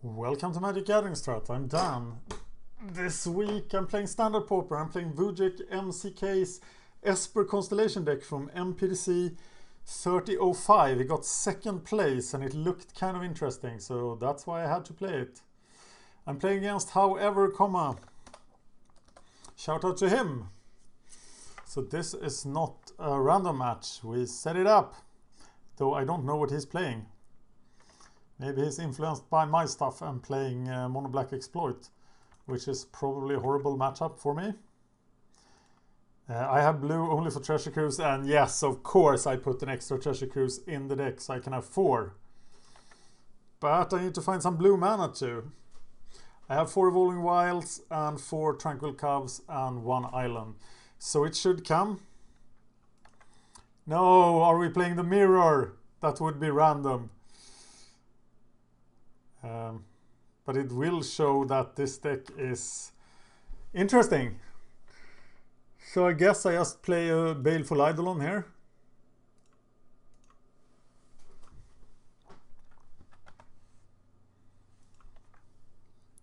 Welcome to MagicGatheringStrat. I'm Dan. This week I'm playing Standard Pauper. I'm playing WujekMZK's Esper Constellation deck from MPDC 3005. It got second place and it looked kind of interesting, so that's why I had to play it. I'm playing against Howevercomma. Shout out to him. So this is not a random match. We set it up, though I don't know what he's playing. Maybe he's influenced by my stuff and playing Mono Black Exploit, which is probably a horrible matchup for me. I have blue only for Treasure Cruise, and yes, of course I put an extra Treasure Cruise in the deck so I can have 4. But I need to find some blue mana too. I have 4 Evolving Wilds and 4 Tranquil Coves and 1 Island. So it should come. No, are we playing the mirror? That would be random. But it will show that this deck is interesting. So I guess I just play a Baleful Eidolon here.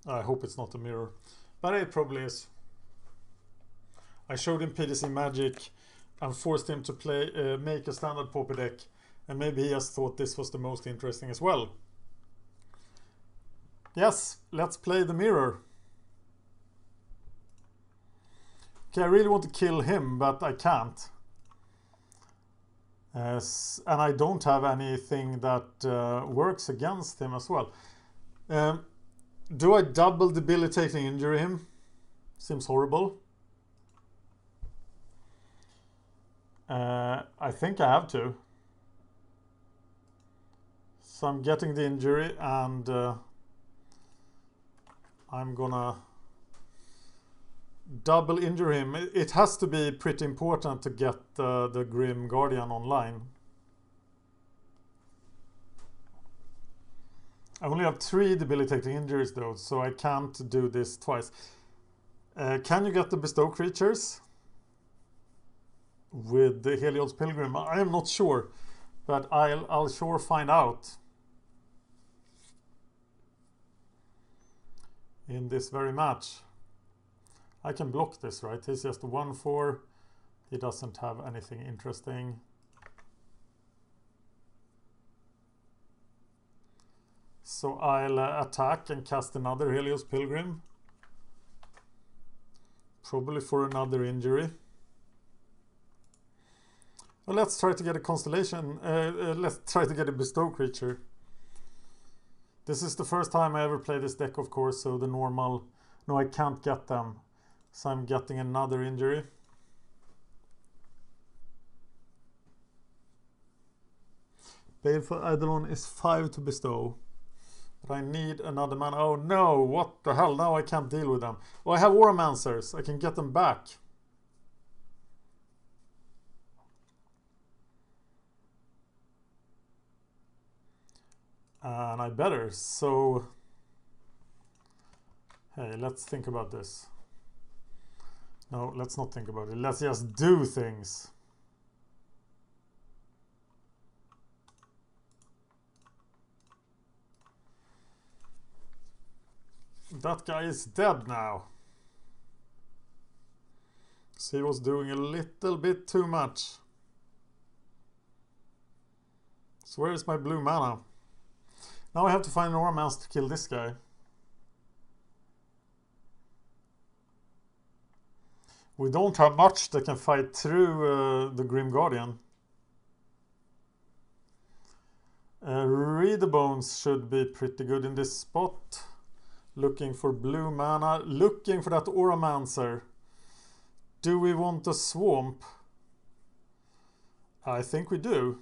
I hope it's not a mirror, but it probably is. I showed him PDC Magic and forced him to play, make a Standard Pauper deck, and maybe he just thought this was the most interesting as well. Yes, let's play the mirror. Okay, I really want to kill him, but I can't. And I don't have anything that works against him as well. Do I double debilitating injury him? Seems horrible. I think I have to. So I'm getting the injury and I'm gonna double injure him. It has to be pretty important to get the Grim Guardian online. I only have 3 debilitating injuries though, so I can't do this twice. Can you get the bestow creatures with the Heliod's Pilgrim? I am not sure, but I'll sure find out in this very match. I can block this, right? He's just a 1/4. He doesn't have anything interesting. So I'll attack and cast another Helios Pilgrim. Probably for another injury. Well, let's try to get a constellation. Let's try to get a bestow creature. This is the first time I ever play this deck, of course, so the normal... No, I can't get them. So I'm getting another injury. Baleful Eidolon is 5 to bestow. But I need another mana. Oh no, what the hell? Now I can't deal with them. Oh, I have Auramancers. I can get them back. And I better. So, hey, let's think about this. No, let's not think about it. Let's just do things. That guy is dead now. So he was doing a little bit too much. So where is my blue mana? Now I have to find an Auramancer to kill this guy. We don't have much that can fight through the Grim Guardian. Read the Bones should be pretty good in this spot. Looking for blue mana. Looking for that Auramancer. Do we want a swamp? I think we do.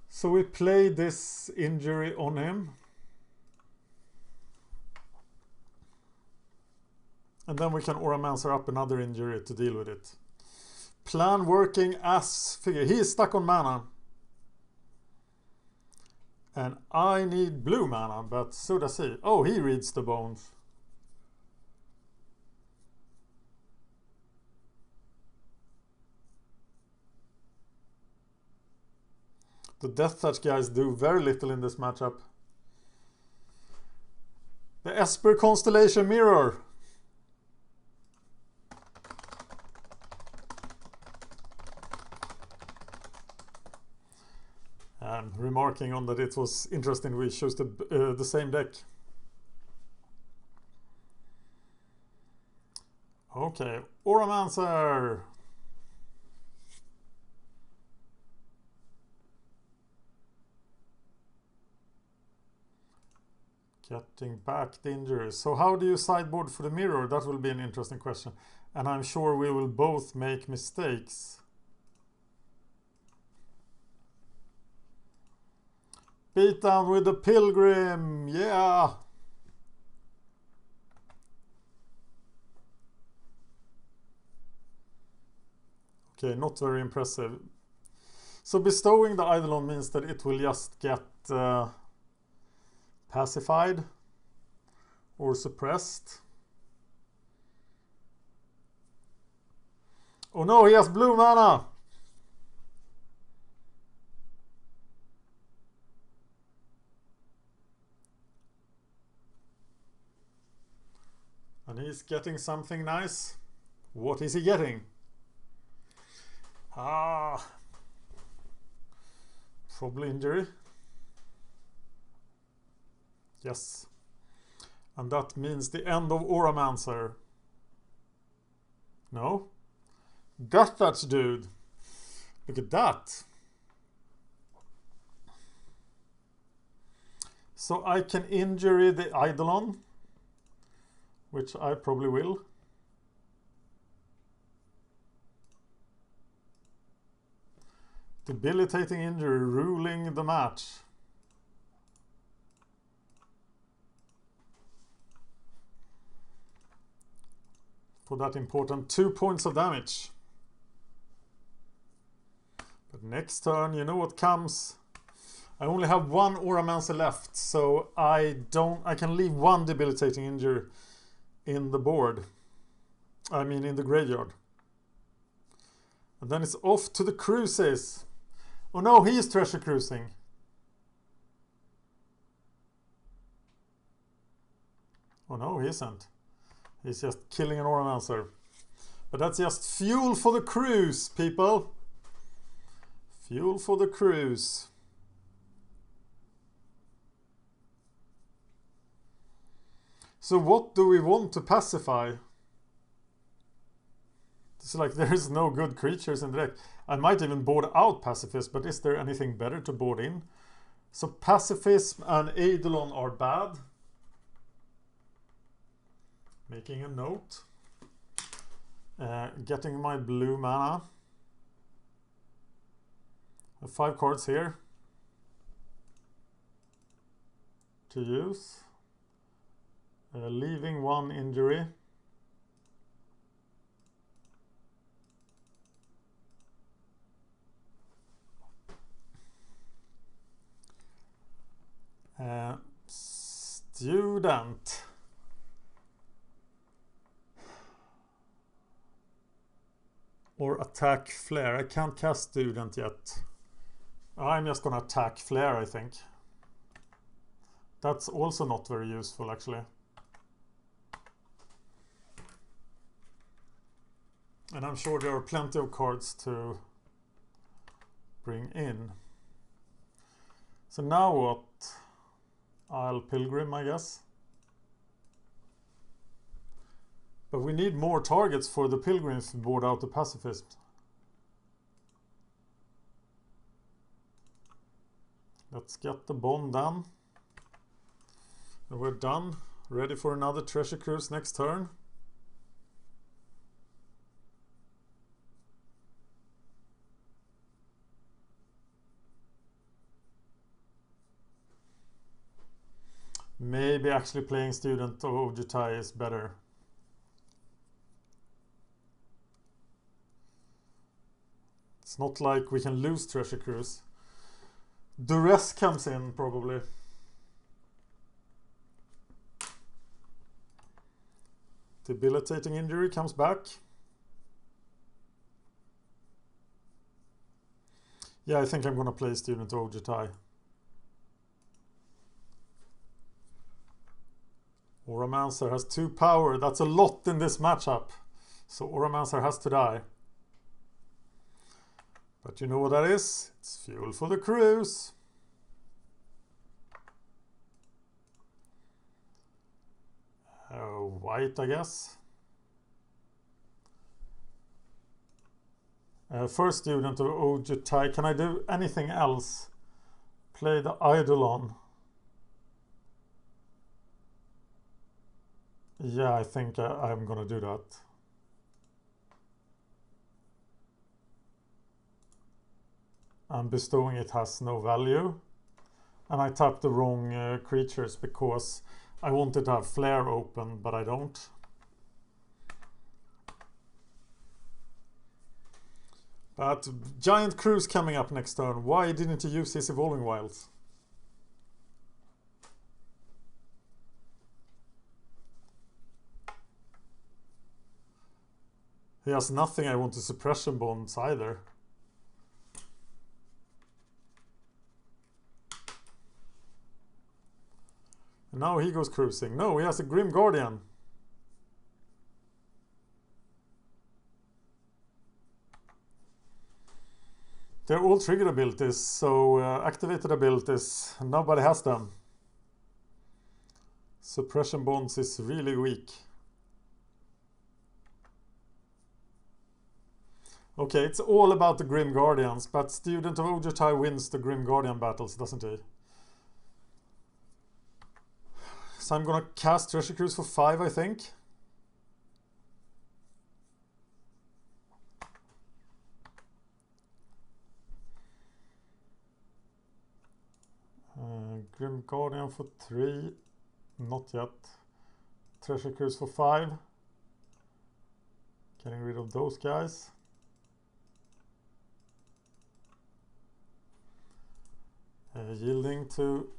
So we play this injury on him. And then we can Auramancer up another injury to deal with it. Plan working as figure. He is stuck on mana. And I need blue mana, but so does he. Oh, he reads the bones. The Death Touch guys do very little in this matchup. The Esper Constellation Mirror. And remarking on that it was interesting we chose the same deck. Okay, Auramancer. Getting back the injuries. So how do you sideboard for the mirror? That will be an interesting question. And I'm sure we will both make mistakes. Beat down with the Pilgrim. Yeah. Okay, not very impressive. So bestowing the Eidolon means that it will just get pacified or suppressed. Oh no, he has blue mana! And he's getting something nice. What is he getting? Probably injury. Yes. And that means the end of Auramancer. No? Death Touch, dude. Look at that. So I can injury the Eidolon, which I probably will. Debilitating injury, ruling the match. For that important 2 points of damage. But next turn, you know what comes? I only have one Auramancer left, so I can leave one debilitating injury in the board. I mean in the graveyard. And then it's off to the cruises. Oh no, he is treasure cruising. Oh no, he isn't. He's just killing an Auramancer. But that's just fuel for the cruise, people. Fuel for the cruise. So what do we want to pacify? It's like there is no good creatures in the deck. I might even board out Pacifist, but is there anything better to board in? So Pacifism and Eidolon are bad. Making a note. Getting my blue mana. I have 5 cards here to use. Leaving 1 injury. Student. Or attack Flare. I can't cast Student yet. I'm just gonna attack Flare, I think. That's also not very useful, actually. And I'm sure there are plenty of cards to bring in. So now what? I'll Pilgrim, I guess. But we need more targets for the Pilgrims to board out the Pacifist. Let's get the bond done. And we're done. Ready for another treasure cruise next turn. Maybe actually playing Student of Ojutai is better. It's not like we can lose Treasure Cruise. Duress comes in, probably. Debilitating injury comes back. Yeah, I think I'm gonna play Student of WujekMZK. Auramancer has 2 power. That's a lot in this matchup. So Auramancer has to die. But you know what that is? It's fuel for the cruise. White, I guess. First Student of WujekMZK. Can I do anything else? Play the Eidolon. Yeah, I think I'm gonna do that. And bestowing it has no value. And I tapped the wrong creatures because I wanted to have Flare open, but I don't. But Giant Cruise coming up next turn. Why didn't he use his Evolving Wilds? He has nothing I want to Suppression Bonds either. And now he goes cruising. No, he has a Grim Guardian. They're all triggered abilities, so activated abilities, nobody has them. Suppression Bonds is really weak. Okay, it's all about the Grim Guardians, but Student of WujekMZK wins the Grim Guardian battles, doesn't he? So I'm gonna cast Treasure Cruise for 5, I think. Grim Guardian for 3, not yet. Treasure Cruise for 5. Getting rid of those guys. Yielding to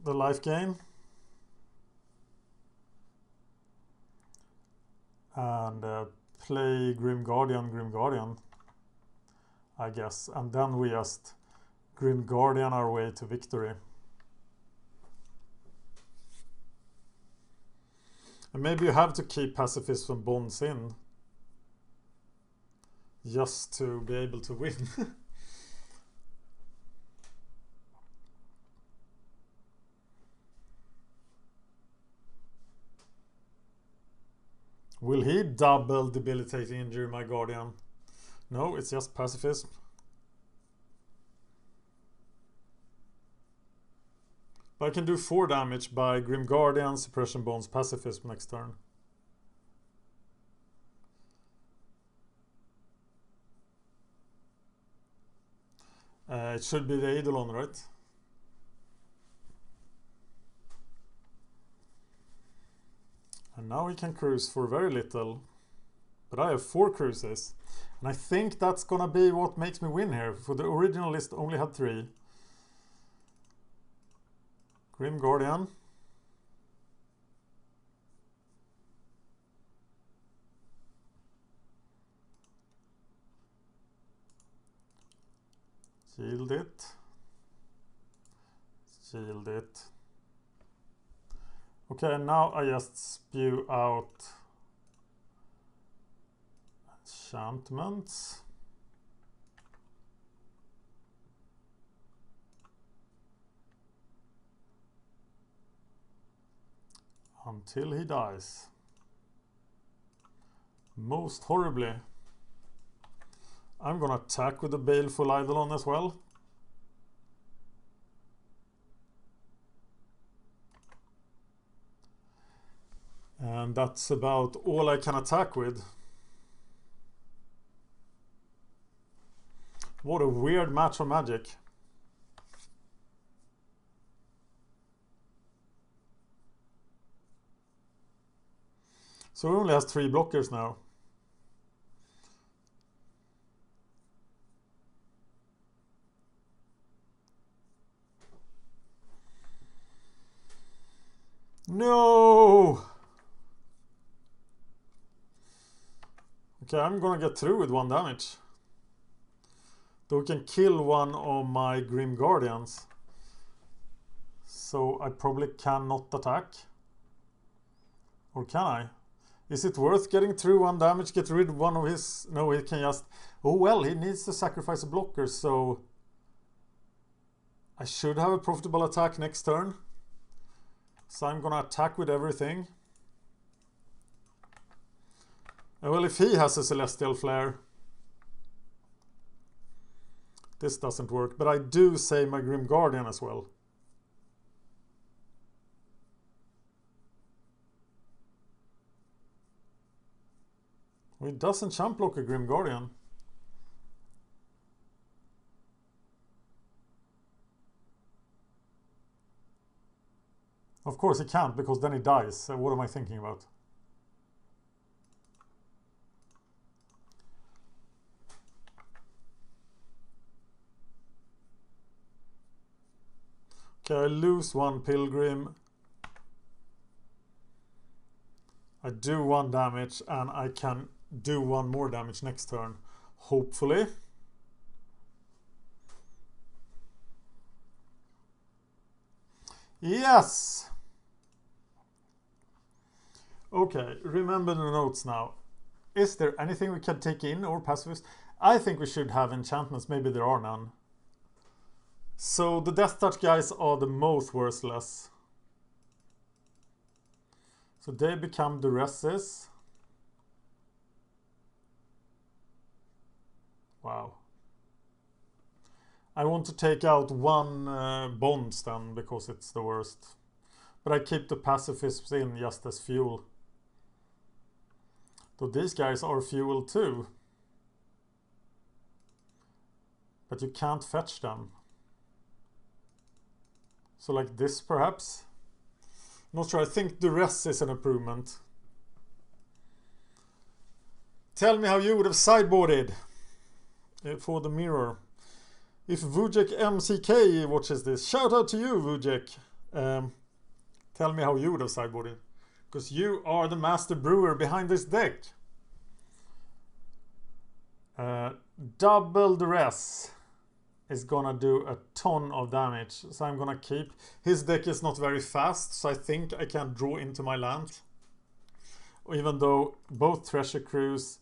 the life gain. And play Grim Guardian, I guess. And then we just Grim Guardian our way to victory. And maybe you have to keep Pacifist and Bonds in just to be able to win. Will he double debilitating injury my Guardian? No, it's just pacifism. But I can do 4 damage by Grim Guardian, Suppression Bonds, Pacifism next turn. It should be the Eidolon, right? And now we can cruise for very little. But I have 4 cruises. And I think that's gonna be what makes me win here. For the original list only had 3. Grim Guardian. Shield it. Shield it. Okay, now I just spew out enchantments. Until he dies. Most horribly. I'm gonna attack with the Baleful Eidolon as well. And that's about all I can attack with. What a weird match of Magic. So he only has 3 blockers now. No! Okay, I'm gonna get through with 1 damage. Though we can kill one of my Grim Guardians. So I probably cannot attack. Or can I? Is it worth getting through 1 damage, get rid of one of his... No, he can just... Oh well, he needs to sacrifice a blocker, so... I should have a profitable attack next turn. So I'm gonna attack with everything. Well, if he has a Celestial Flare... This doesn't work, but I do save my Grim Guardian as well. Well, it doesn't chump block a Grim Guardian. Of course he can't, because then he dies. So what am I thinking about? Okay, I lose 1 Pilgrim. I do 1 damage, and I can do 1 more damage next turn. Hopefully. Yes! Okay, remember the notes now. Is there anything we can take in or pacifist? I think we should have enchantments. Maybe there are none. So the Death Touch guys are the most worthless. So they become duresses. Wow. I want to take out 1 bonds then, because it's the worst. But I keep the pacifisms in just as fuel. So these guys are fuel too. But you can't fetch them. So like this perhaps? Not sure, I think duress is an improvement. Tell me how you would have sideboarded for the mirror. If WujekMZK watches this, shout out to you, Wujek. Tell me how you would have sideboarded. Because you are the master brewer behind this deck. Double duress is gonna do a ton of damage. So I'm gonna keep. His deck is not very fast, so I think I can draw into my land. Even though both Treasure Cruise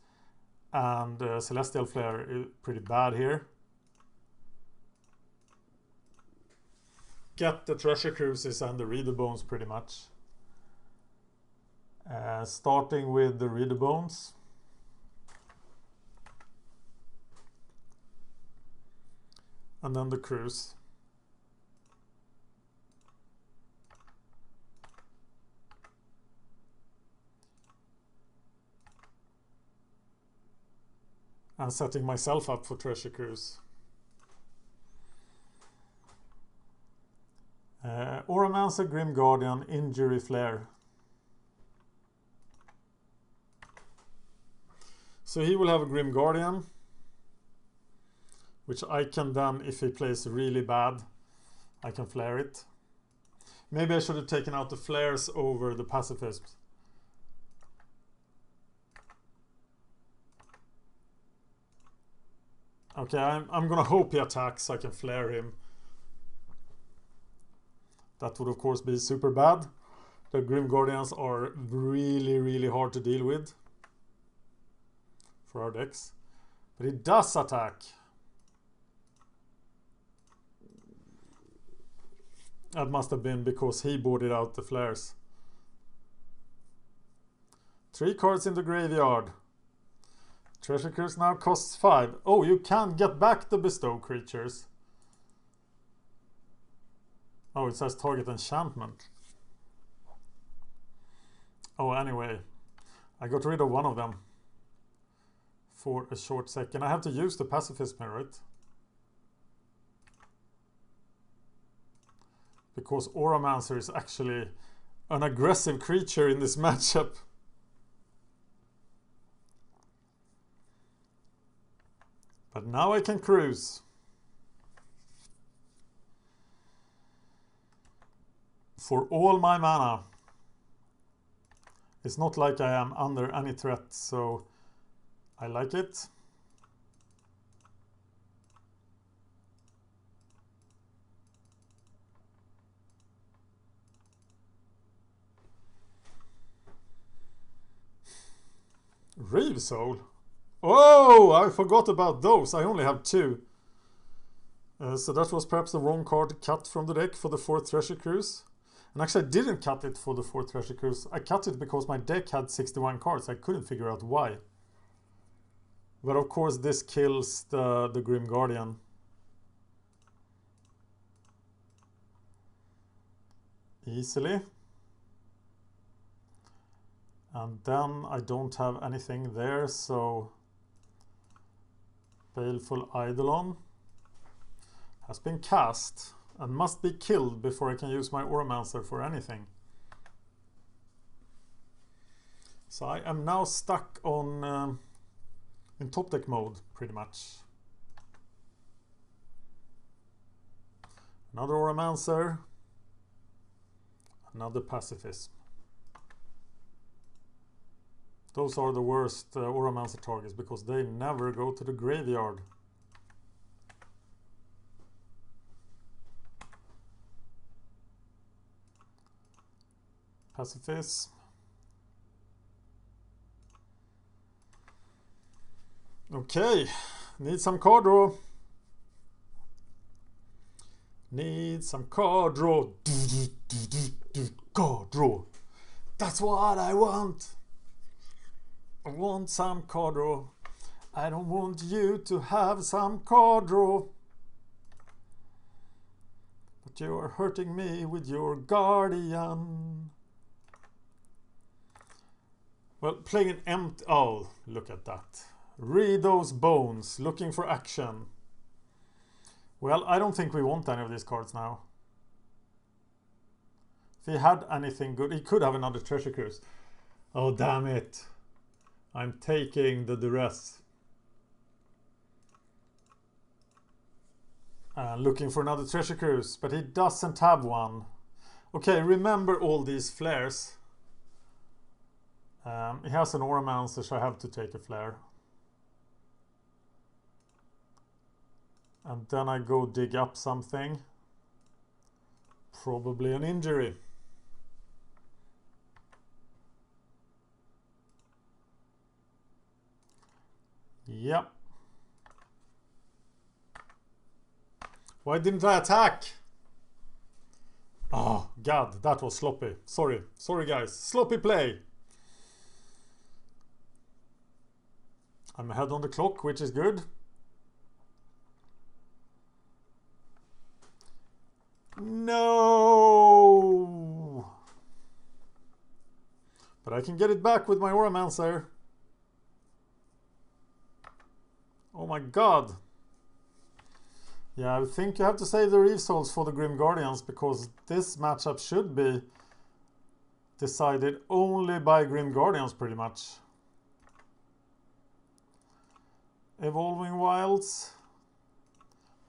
and Celestial Flare is pretty bad here. Get the Treasure Cruises and the Reader Bones pretty much. Starting with the Reader Bones. And then the Cruise. And setting myself up for Treasure Cruise. Auramancer, Grim Guardian, Injury Flare. So he will have a Grim Guardian, which I can then, if he plays really bad, I can flare it. Maybe I should have taken out the flares over the pacifisms. Okay, I'm gonna hope he attacks so I can flare him. That would of course be super bad. The Grim Guardians are really, really hard to deal with for our decks. But he does attack. That must have been because he boarded out the flares. 3 cards in the graveyard. Treasure Cruise now costs 5. Oh, you can get back the bestow creatures. Oh, it says target enchantment. Oh, anyway. I got rid of one of them for a short second. I have to use the pacifism, right? Because Auramancer is actually an aggressive creature in this matchup. But now I can cruise. For all my mana. It's not like I am under any threat, so I like it. Reeve Soul. Oh, I forgot about those. I only have 2. So that was perhaps the wrong card cut from the deck for the 4th Treasure Cruise. And actually I didn't cut it for the 4th Treasure Cruise. I cut it because my deck had 61 cards. I couldn't figure out why. But of course this kills the Grim Guardian. Easily. And then I don't have anything there, so Baleful Eidolon has been cast and must be killed before I can use my Auramancer for anything. So I am now stuck on in top deck mode, pretty much. Another Auramancer, another Pacifism. Those are the worst Auramancer targets because they never go to the graveyard. Pacifism. Okay, need some card draw. Need some card draw. Card draw. That's what I want. I want some card draw. I don't want you to have some card draw. But you are hurting me with your Guardian. Well, playing an empty... Oh, look at that. Read those bones, looking for action. Well, I don't think we want any of these cards now. If he had anything good, he could have another Treasure Cruise. Oh, damn it. I'm taking the duress. Looking for another Treasure Cruise, but he doesn't have one. Okay, remember all these flares. He has an Auramancer, so I have to take a flare. And then I go dig up something. Probably an injury. Yep. Why didn't I attack? Oh, God, that was sloppy. Sorry. Sorry, guys. Sloppy play. I'm ahead on the clock, which is good. No! But I can get it back with my Auramancer. Oh my God. Yeah, I think you have to save the Reeve Souls for the Grim Guardians because this matchup should be decided only by Grim Guardians pretty much. Evolving Wilds.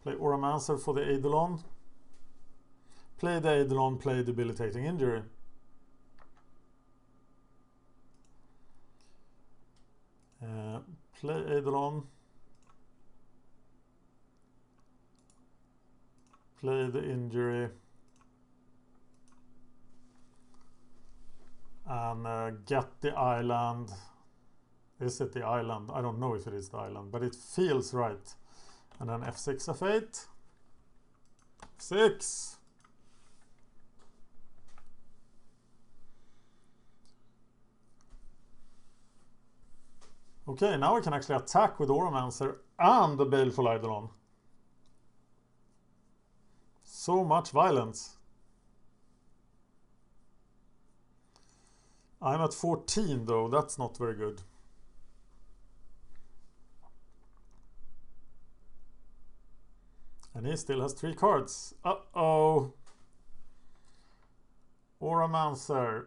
Play Auramancer for the Eidolon. Play the Eidolon, play Debilitating Injury. Play Eidolon. Play the injury. And get the island. Is it the island? I don't know if it is the island, but it feels right. And then F6, F8. F6. Okay, now I can actually attack with Auramancer and the Baleful Eidolon. So much violence. I'm at 14 though, that's not very good. And he still has 3 cards. Uh-oh. Auramancer.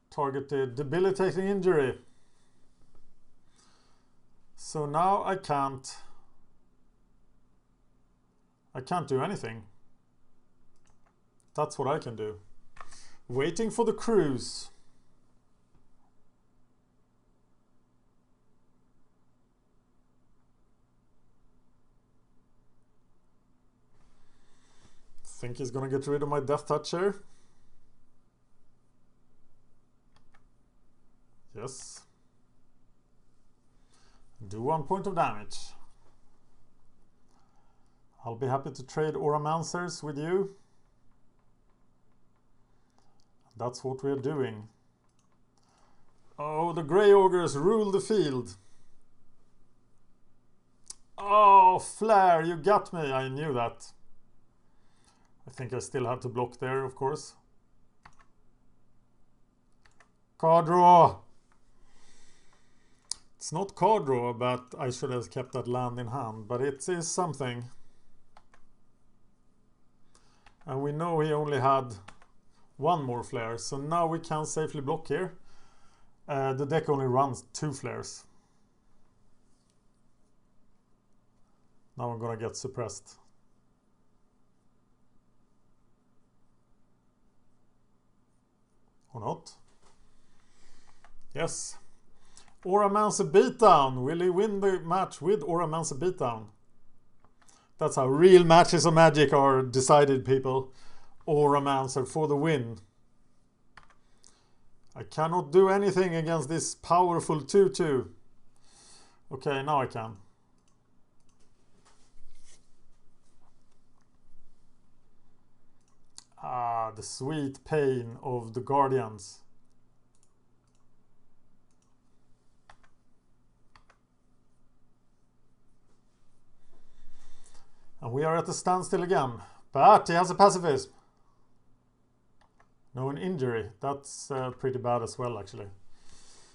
Targeted Debilitating Injury. So now I can't do anything. That's what I can do. Waiting for the cruise. Think he's gonna get rid of my Death Toucher. Yes. Do 1 point of damage. I'll be happy to trade Auramancers with you. That's what we're doing. Oh, the Grey Ogres rule the field. Oh, Flare, you got me. I knew that. I think I still have to block there, of course. Card draw. It's not card draw, but I should have kept that land in hand. But it is something. And we know he only had one more flare. So now we can safely block here. The deck only runs 2 flares. Now I'm gonna get suppressed. Or not. Yes. Auramancer beatdown. Will he win the match with Auramancer beatdown? That's how real matches of Magic are decided, people. Auramancer for the win. I cannot do anything against this powerful 2/2. Okay, now I can. Ah, the sweet pain of the Guardians. And we are at a standstill again. But he has a pacifism. No, an injury. That's pretty bad as well, actually.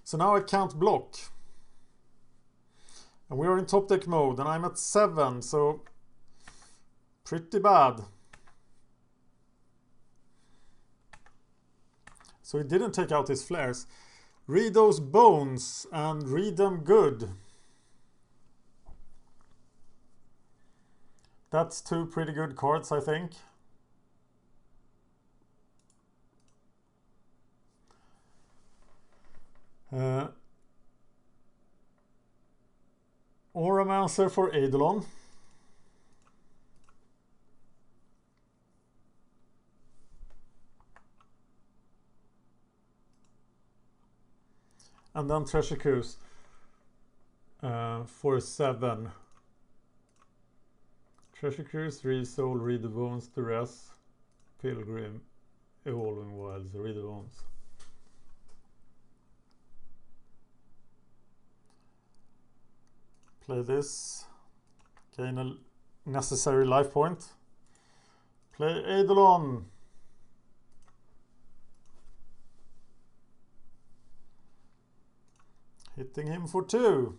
So now I can't block. And we are in top deck mode. And I'm at 7, so pretty bad. So he didn't take out his flares. Read those bones and read them good. That's 2 pretty good cards, I think. Auramancer for Eidolon. And then Treasure Cruise for 7. Treasure Cruise, Resoul, Read the Bones, Duress, Pilgrim, Evolving Wilds, Read the Bones. Play this. Gain a necessary life point. Play Eidolon. Hitting him for 2.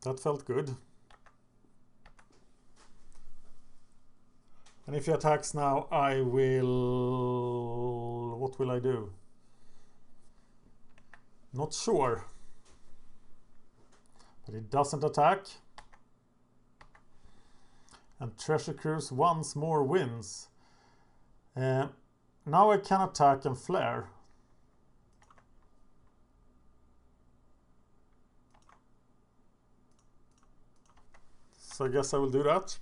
That felt good. And if he attacks now, I will... What will I do? Not sure. But he doesn't attack. And Treasure Cruise once more wins. Now I can attack and flare. So I guess I will do that.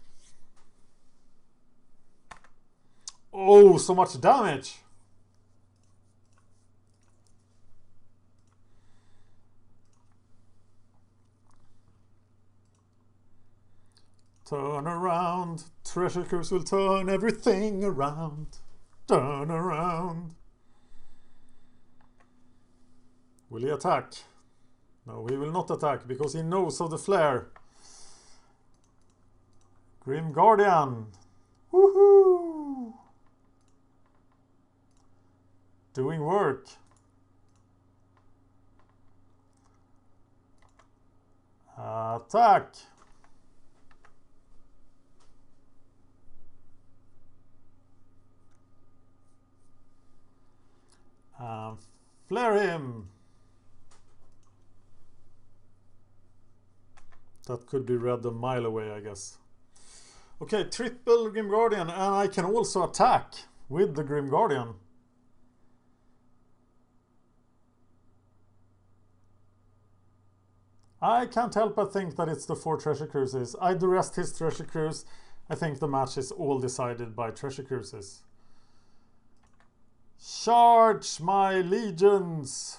Oh, so much damage! Turn around. Treasure Cruise will turn everything around. Turn around. Will he attack? No, he will not attack because he knows of the flare. Grim Guardian. Woohoo! Doing work. Attack. Flare him. That could be read a mile away, I guess. Okay, triple Grim Guardian, and I can also attack with the Grim Guardian. I can't help but think that it's the 4 Treasure Cruises. I duressed his Treasure Cruise. I think the match is all decided by Treasure Cruises. Charge my legions!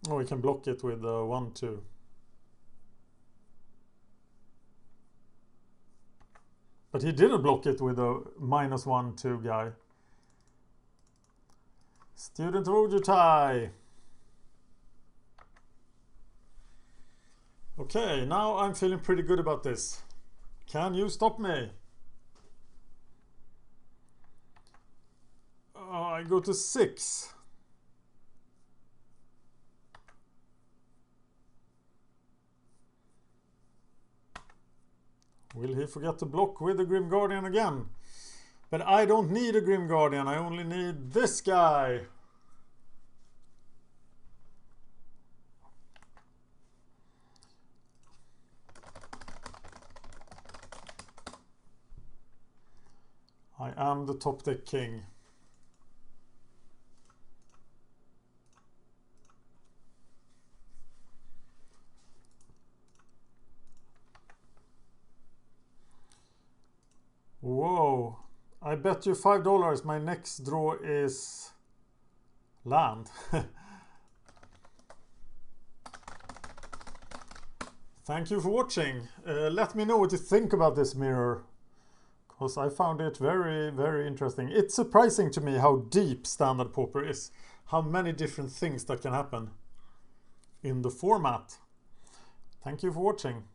Oh, we can block it with 1-2. But he didn't block it with a -1-2 guy. Student Wujutai. Okay, now I'm feeling pretty good about this. Can you stop me? I go to 6. Will he forget to block with the Grim Guardian again? But I don't need a Grim Guardian, I only need this guy. I am the top deck king. Whoa, I bet you $5 my next draw is land. Thank you for watching. Let me know what you think about this mirror, because I found it very, very interesting. It's surprising to me how deep Standard Pauper is, how many different things that can happen in the format. Thank you for watching.